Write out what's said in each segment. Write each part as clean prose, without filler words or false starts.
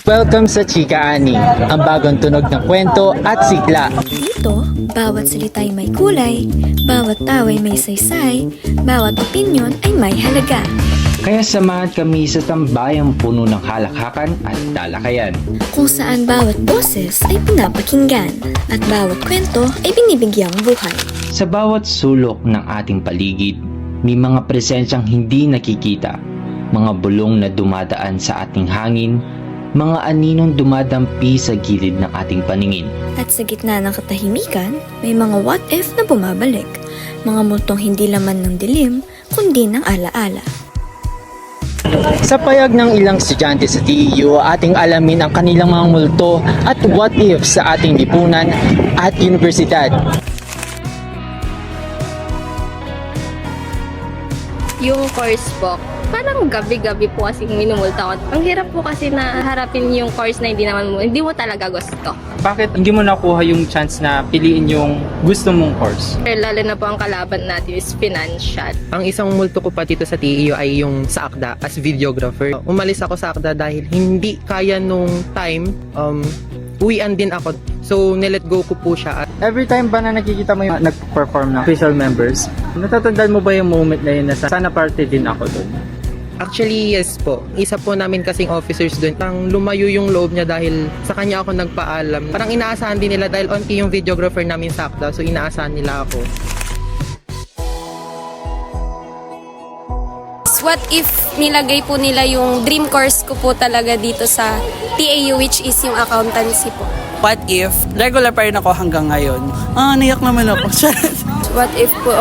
Welcome sa Chika Ani, ang bagong tunog ng kwento at sigla. Dito, bawat salita'y may kulay, bawat tawa'y may saysay, bawat opinyon ay may halaga. Kaya samahan kami sa tambayang puno ng halakhakan at talakayan. Kung saan bawat boses ay pinapakinggan at bawat kwento ay binibigyang buhay. Sa bawat sulok ng ating paligid, may mga presensyang hindi nakikita, mga bulong na dumadaan sa ating hangin, mga aninong dumadampi sa gilid ng ating paningin. At sa gitna ng katahimikan, may mga what if na bumabalik, mga multong hindi laman ng dilim, kundi ng alaala. Sa payag ng ilang estudyante sa TEU, ating alamin ang kanilang mga multo at what if sa ating lipunan at universidad. Yung course po, parang gabi-gabi po kasing minumulta ko. Ang hirap po kasi na harapin yung course na hindi mo talaga gusto. Bakit hindi mo nakuha yung chance na piliin yung gusto mong course? Lalo na po ang kalaban natin is financial. Ang isang multo ko pa dito sa TEU ay yung sa ACDA as videographer. Umalis ako sa ACDA dahil hindi kaya nung time, uwian din ako. So, nilet go ko po siya. Every time ba na nakikita mo yung nag-perform ng official members, natatandaan mo ba yung moment na yun na sana party din ako doon? Actually, yes po. Isa po namin kasing officers doon. Parang lumayo yung loob niya dahil sa kanya ako nagpaalam. Parang inaasahan din nila dahil onti yung videographer namin sa ACDA. So, inaasahan nila ako. What if nilagay po nila yung dream course ko po talaga dito sa TAU, which is yung accountancy po? What if regular pa rin ako hanggang ngayon? Naiyak naman ako. What if po,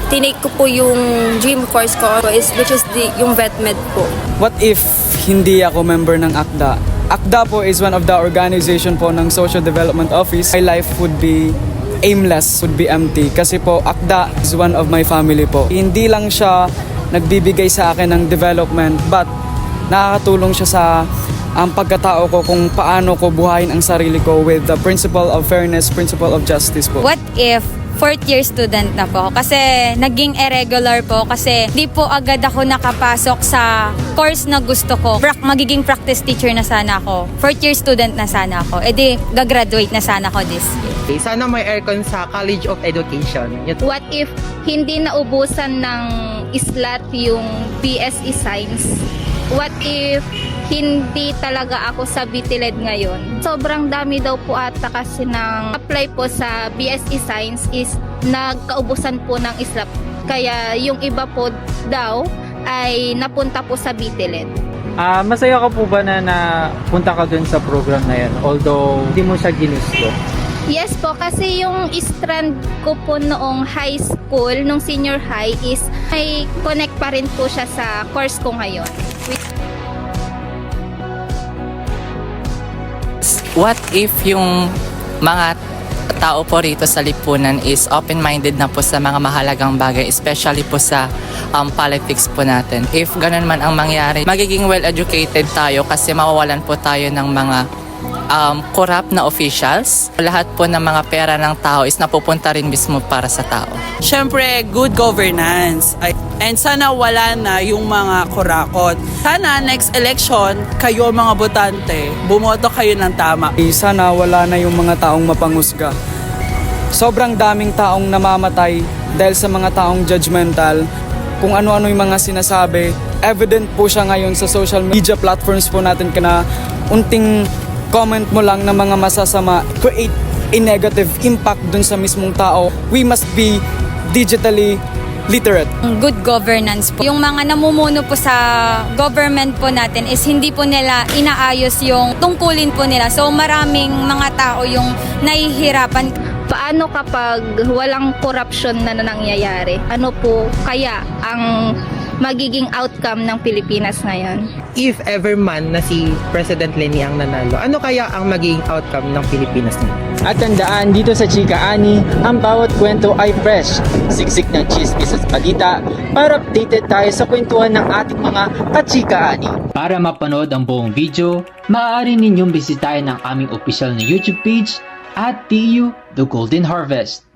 tinake ko po yung dream course ko, which is yung vet med po? What if hindi ako member ng ACDA? ACDA po is one of the organization po ng Social Development Office. My life would be aimless, would be empty. Kasi po, ACDA is one of my family po. Hindi lang siya nagbibigay sa akin ng development, but nakakatulong siya sa ang pagkatao ko kung paano ko buhayin ang sarili ko with the principle of fairness, principle of justice po. What if fourth year student na po? Kasi naging irregular po kasi di po agad ako nakapasok sa course na gusto ko. Magiging practice teacher na sana ako. Fourth year student na sana ako. E di gagraduate na sana ako this year. Okay, sana may aircon sa College of Education. What if hindi naubusan ng islat yung BSE Science? What if hindi talaga ako sa BTLED ngayon? Sobrang dami daw po ata kasi ng apply po sa BSE Science is nagkaubusan po ng islat. Kaya yung iba po daw ay napunta po sa BTLED. Masaya ka po ba na napunta ka dun sa program na yan? Although hindi mo siya ginusto. Yes po, kasi yung strand ko po noong high school, nung senior high is may connect pa rin po siya sa course ko ngayon. What if yung mga tao po rito sa lipunan is open-minded na po sa mga mahalagang bagay, especially po sa politics po natin. If ganun man ang mangyari, magiging well-educated tayo kasi mawawalan po tayo ng mga corrupt na officials. Lahat po ng mga pera ng tao is napupunta rin mismo para sa tao. Siyempre, good governance. And sana wala na yung mga kurakot. Sana next election, kayo mga botante, bumoto kayo ng tama. Sana wala na yung mga taong mapangusga. Sobrang daming taong namamatay dahil sa mga taong judgmental. Kung ano-ano yung mga sinasabi, evident po siya ngayon sa social media platforms po natin na unting comment mo lang ng mga masasama, create a negative impact dun sa mismong tao. We must be digitally literate. Good governance po. Yung mga namumuno po sa government po natin is hindi po nila inaayos yung tungkulin po nila. So maraming mga tao yung nahihirapan. Paano kapag walang corruption na nangyayari? Ano po kaya ang magiging outcome ng Pilipinas ngayon? If ever man na si President Leni ang nanalo, ano kaya ang magiging outcome ng Pilipinas nito? At tandaan, dito sa Chika Ani, ang bawat kwento ay fresh, siksik ng chismis at balita, para updated tayo sa kwentuhan ng ating mga kachika Ani. Para mapanood ang buong video, maaari ninyong bisitahin ang aming official na YouTube page at TU The Golden Harvest.